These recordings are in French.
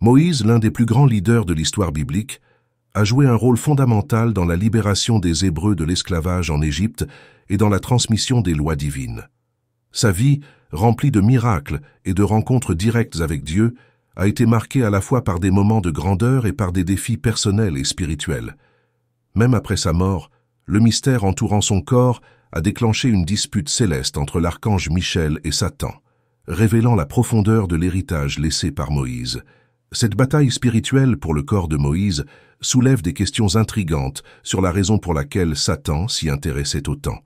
Moïse, l'un des plus grands leaders de l'histoire biblique, a joué un rôle fondamental dans la libération des Hébreux de l'esclavage en Égypte et dans la transmission des lois divines. Sa vie, remplie de miracles et de rencontres directes avec Dieu, a été marquée à la fois par des moments de grandeur et par des défis personnels et spirituels. Même après sa mort, le mystère entourant son corps a déclenché une dispute céleste entre l'archange Michel et Satan, révélant la profondeur de l'héritage laissé par Moïse. Cette bataille spirituelle pour le corps de Moïse soulève des questions intrigantes sur la raison pour laquelle Satan s'y intéressait autant.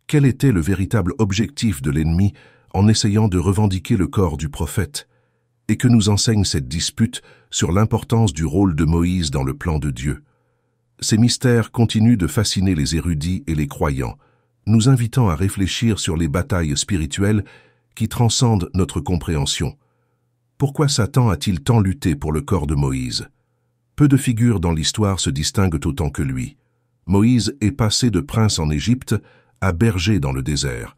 Quel était le véritable objectif de l'ennemi en essayant de revendiquer le corps du prophète? Et que nous enseigne cette dispute sur l'importance du rôle de Moïse dans le plan de Dieu? Ces mystères continuent de fasciner les érudits et les croyants, nous invitant à réfléchir sur les batailles spirituelles qui transcendent notre compréhension. Pourquoi Satan a-t-il tant lutté pour le corps de Moïse? Peu de figures dans l'histoire se distinguent autant que lui. Moïse est passé de prince en Égypte à berger dans le désert,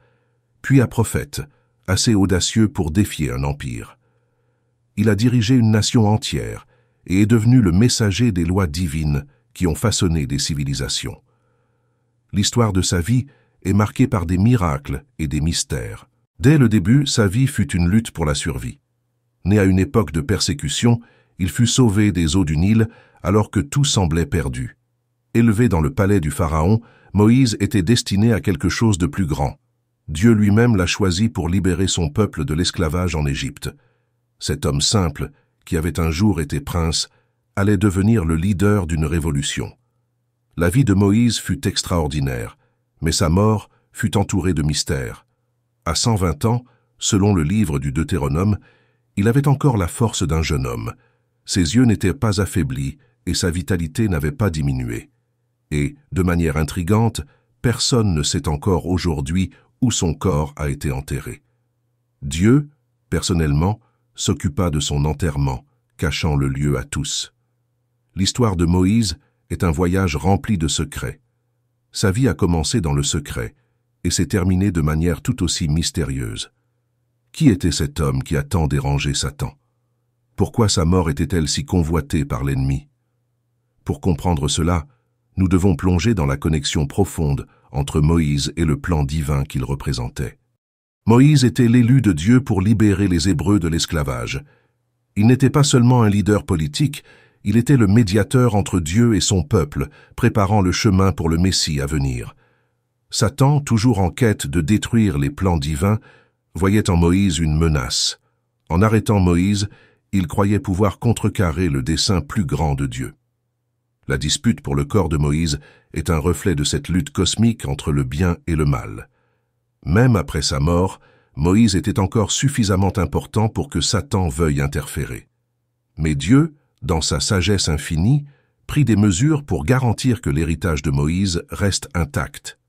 puis à prophète, assez audacieux pour défier un empire. Il a dirigé une nation entière et est devenu le messager des lois divines qui ont façonné des civilisations. L'histoire de sa vie est marquée par des miracles et des mystères. Dès le début, sa vie fut une lutte pour la survie. Né à une époque de persécution, il fut sauvé des eaux du Nil alors que tout semblait perdu. Élevé dans le palais du Pharaon, Moïse était destiné à quelque chose de plus grand. Dieu lui-même l'a choisi pour libérer son peuple de l'esclavage en Égypte. Cet homme simple, qui avait un jour été prince, allait devenir le leader d'une révolution. La vie de Moïse fut extraordinaire, mais sa mort fut entourée de mystères. À 120 ans, selon le livre du Deutéronome, il avait encore la force d'un jeune homme. Ses yeux n'étaient pas affaiblis et sa vitalité n'avait pas diminué. Et, de manière intrigante, personne ne sait encore aujourd'hui où son corps a été enterré. Dieu, personnellement, s'occupa de son enterrement, cachant le lieu à tous. L'histoire de Moïse est un voyage rempli de secrets. Sa vie a commencé dans le secret et s'est terminée de manière tout aussi mystérieuse. Qui était cet homme qui a tant dérangé Satan? Pourquoi sa mort était-elle si convoitée par l'ennemi? Pour comprendre cela, nous devons plonger dans la connexion profonde entre Moïse et le plan divin qu'il représentait. Moïse était l'élu de Dieu pour libérer les Hébreux de l'esclavage. Il n'était pas seulement un leader politique, il était le médiateur entre Dieu et son peuple, préparant le chemin pour le Messie à venir. Satan, toujours en quête de détruire les plans divins, voyait en Moïse une menace. En arrêtant Moïse, il croyait pouvoir contrecarrer le dessein plus grand de Dieu. La dispute pour le corps de Moïse est un reflet de cette lutte cosmique entre le bien et le mal. Même après sa mort, Moïse était encore suffisamment important pour que Satan veuille interférer. Mais Dieu, dans sa sagesse infinie, prit des mesures pour garantir que l'héritage de Moïse reste intact.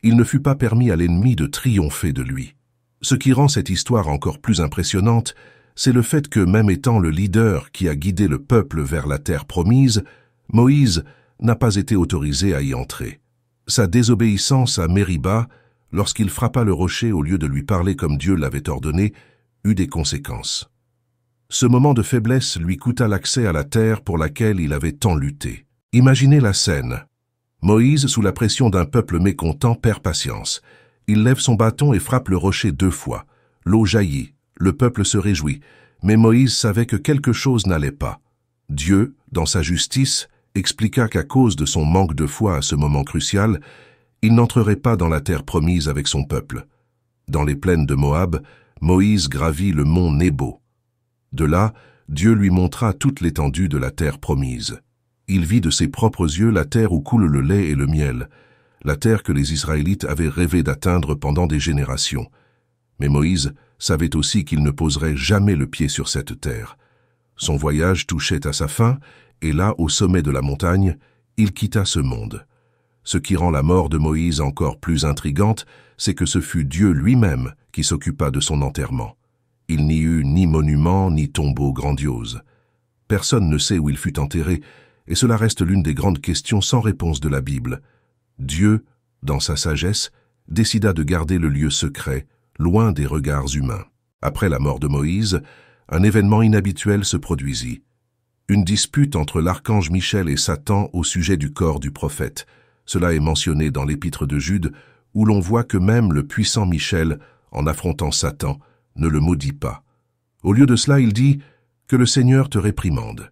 Il ne fut pas permis à l'ennemi de triompher de lui. Ce qui rend cette histoire encore plus impressionnante, c'est le fait que, même étant le leader qui a guidé le peuple vers la terre promise, Moïse n'a pas été autorisé à y entrer. Sa désobéissance à Mériba, lorsqu'il frappa le rocher au lieu de lui parler comme Dieu l'avait ordonné, eut des conséquences. Ce moment de faiblesse lui coûta l'accès à la terre pour laquelle il avait tant lutté. Imaginez la scène. Moïse, sous la pression d'un peuple mécontent, perd patience. Il lève son bâton et frappe le rocher 2 fois. L'eau jaillit, le peuple se réjouit, mais Moïse savait que quelque chose n'allait pas. Dieu, dans sa justice, expliqua qu'à cause de son manque de foi à ce moment crucial, il n'entrerait pas dans la terre promise avec son peuple. Dans les plaines de Moab, Moïse gravit le mont Nebo. De là, Dieu lui montra toute l'étendue de la terre promise. Il vit de ses propres yeux la terre où coule le lait et le miel, la terre que les Israélites avaient rêvé d'atteindre pendant des générations. Mais Moïse savait aussi qu'il ne poserait jamais le pied sur cette terre. Son voyage touchait à sa fin, et là, au sommet de la montagne, il quitta ce monde. Ce qui rend la mort de Moïse encore plus intrigante, c'est que ce fut Dieu lui-même qui s'occupa de son enterrement. Il n'y eut ni monument, ni tombeau grandiose. Personne ne sait où il fut enterré, et cela reste l'une des grandes questions sans réponse de la Bible. Dieu, dans sa sagesse, décida de garder le lieu secret, loin des regards humains. Après la mort de Moïse, un événement inhabituel se produisit. Une dispute entre l'archange Michel et Satan au sujet du corps du prophète. Cela est mentionné dans l'épître de Jude, où l'on voit que même le puissant Michel, en affrontant Satan, ne le maudit pas. Au lieu de cela, il dit « Que le Seigneur te réprimande ».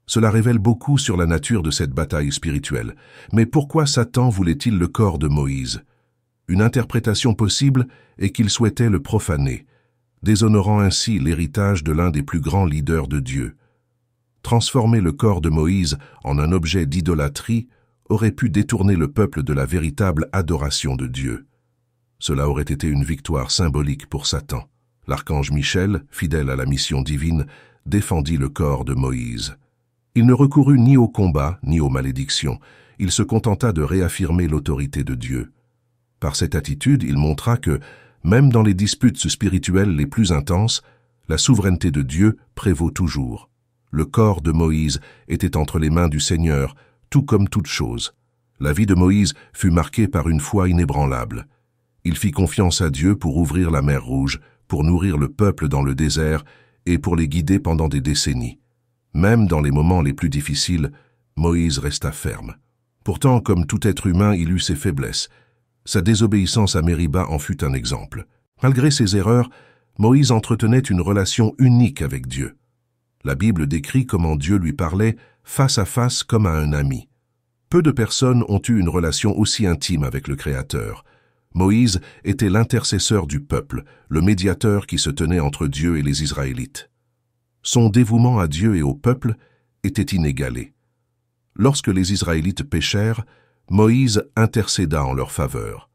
Cela révèle beaucoup sur la nature de cette bataille spirituelle. Mais pourquoi Satan voulait-il le corps de Moïse? Une interprétation possible est qu'il souhaitait le profaner, déshonorant ainsi l'héritage de l'un des plus grands leaders de Dieu. Transformer le corps de Moïse en un objet d'idolâtrie aurait pu détourner le peuple de la véritable adoration de Dieu. Cela aurait été une victoire symbolique pour Satan. L'archange Michel, fidèle à la mission divine, défendit le corps de Moïse. Il ne recourut ni au combat, ni aux malédictions. Il se contenta de réaffirmer l'autorité de Dieu. Par cette attitude, il montra que, même dans les disputes spirituelles les plus intenses, la souveraineté de Dieu prévaut toujours. Le corps de Moïse était entre les mains du Seigneur, tout comme toute chose. La vie de Moïse fut marquée par une foi inébranlable. Il fit confiance à Dieu pour ouvrir la mer Rouge, pour nourrir le peuple dans le désert et pour les guider pendant des décennies. Même dans les moments les plus difficiles, Moïse resta ferme. Pourtant, comme tout être humain, il eut ses faiblesses. Sa désobéissance à Mériba en fut un exemple. Malgré ses erreurs, Moïse entretenait une relation unique avec Dieu. La Bible décrit comment Dieu lui parlait face à face comme à un ami. Peu de personnes ont eu une relation aussi intime avec le Créateur. Moïse était l'intercesseur du peuple, le médiateur qui se tenait entre Dieu et les Israélites. Son dévouement à Dieu et au peuple était inégalé. Lorsque les Israélites péchèrent, Moïse intercéda en leur faveur.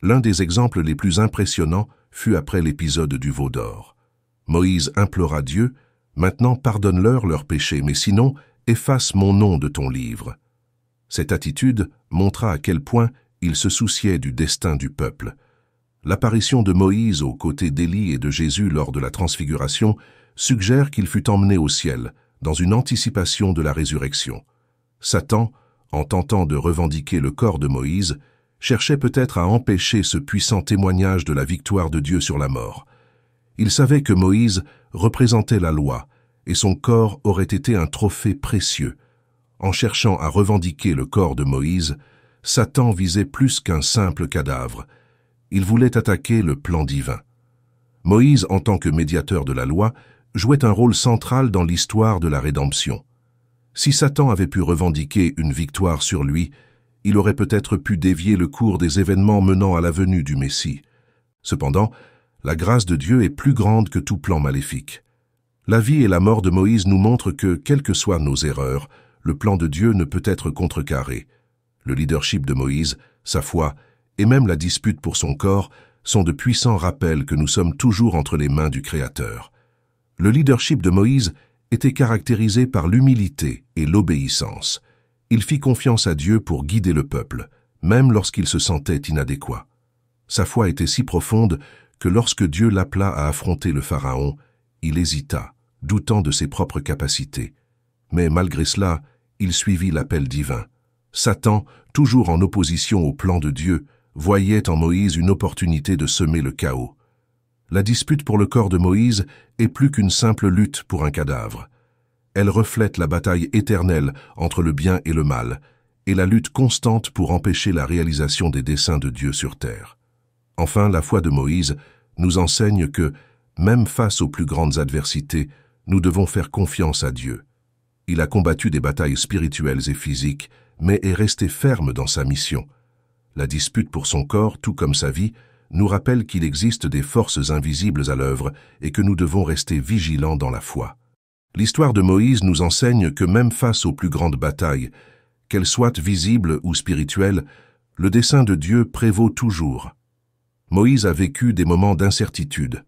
L'un des exemples les plus impressionnants fut après l'épisode du veau d'or. Moïse implora Dieu, « Maintenant pardonne-leur leurs péchés, mais sinon, efface mon nom de ton livre. » Cette attitude montra à quel point il se souciait du destin du peuple. L'apparition de Moïse aux côtés d'Élie et de Jésus lors de la transfiguration suggère qu'il fut emmené au ciel, dans une anticipation de la résurrection. Satan, en tentant de revendiquer le corps de Moïse, cherchait peut-être à empêcher ce puissant témoignage de la victoire de Dieu sur la mort. Il savait que Moïse représentait la loi, et son corps aurait été un trophée précieux. En cherchant à revendiquer le corps de Moïse, Satan visait plus qu'un simple cadavre. Il voulait attaquer le plan divin. Moïse, en tant que médiateur de la loi, jouait un rôle central dans l'histoire de la rédemption. Si Satan avait pu revendiquer une victoire sur lui, il aurait peut-être pu dévier le cours des événements menant à la venue du Messie. Cependant, la grâce de Dieu est plus grande que tout plan maléfique. La vie et la mort de Moïse nous montrent que, quelles que soient nos erreurs, le plan de Dieu ne peut être contrecarré. Le leadership de Moïse, sa foi et même la dispute pour son corps sont de puissants rappels que nous sommes toujours entre les mains du Créateur. Le leadership de Moïse était caractérisé par l'humilité et l'obéissance. Il fit confiance à Dieu pour guider le peuple, même lorsqu'il se sentait inadéquat. Sa foi était si profonde que lorsque Dieu l'appela à affronter le Pharaon, il hésita, doutant de ses propres capacités. Mais malgré cela, il suivit l'appel divin. Satan, toujours en opposition au plan de Dieu, voyait en Moïse une opportunité de semer le chaos. La dispute pour le corps de Moïse est plus qu'une simple lutte pour un cadavre. Elle reflète la bataille éternelle entre le bien et le mal, et la lutte constante pour empêcher la réalisation des desseins de Dieu sur terre. Enfin, la foi de Moïse nous enseigne que, même face aux plus grandes adversités, nous devons faire confiance à Dieu. Il a combattu des batailles spirituelles et physiques, mais est resté ferme dans sa mission. La dispute pour son corps, tout comme sa vie, nous rappelle qu'il existe des forces invisibles à l'œuvre et que nous devons rester vigilants dans la foi. L'histoire de Moïse nous enseigne que même face aux plus grandes batailles, qu'elles soient visibles ou spirituelles, le dessein de Dieu prévaut toujours. Moïse a vécu des moments d'incertitude,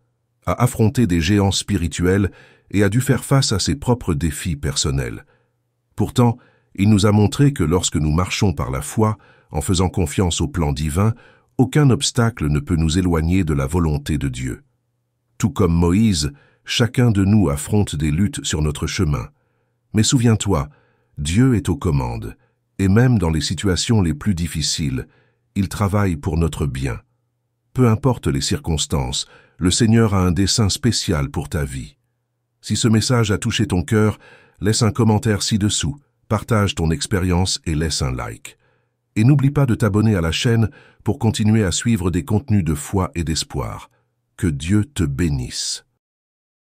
a affronté des géants spirituels et a dû faire face à ses propres défis personnels. Pourtant, il nous a montré que lorsque nous marchons par la foi, en faisant confiance au plan divin, aucun obstacle ne peut nous éloigner de la volonté de Dieu. Tout comme Moïse, chacun de nous affronte des luttes sur notre chemin. Mais souviens-toi, Dieu est aux commandes, et même dans les situations les plus difficiles, il travaille pour notre bien. Peu importe les circonstances, le Seigneur a un dessein spécial pour ta vie. Si ce message a touché ton cœur, laisse un commentaire ci-dessous, partage ton expérience et laisse un like. Et n'oublie pas de t'abonner à la chaîne pour continuer à suivre des contenus de foi et d'espoir. Que Dieu te bénisse.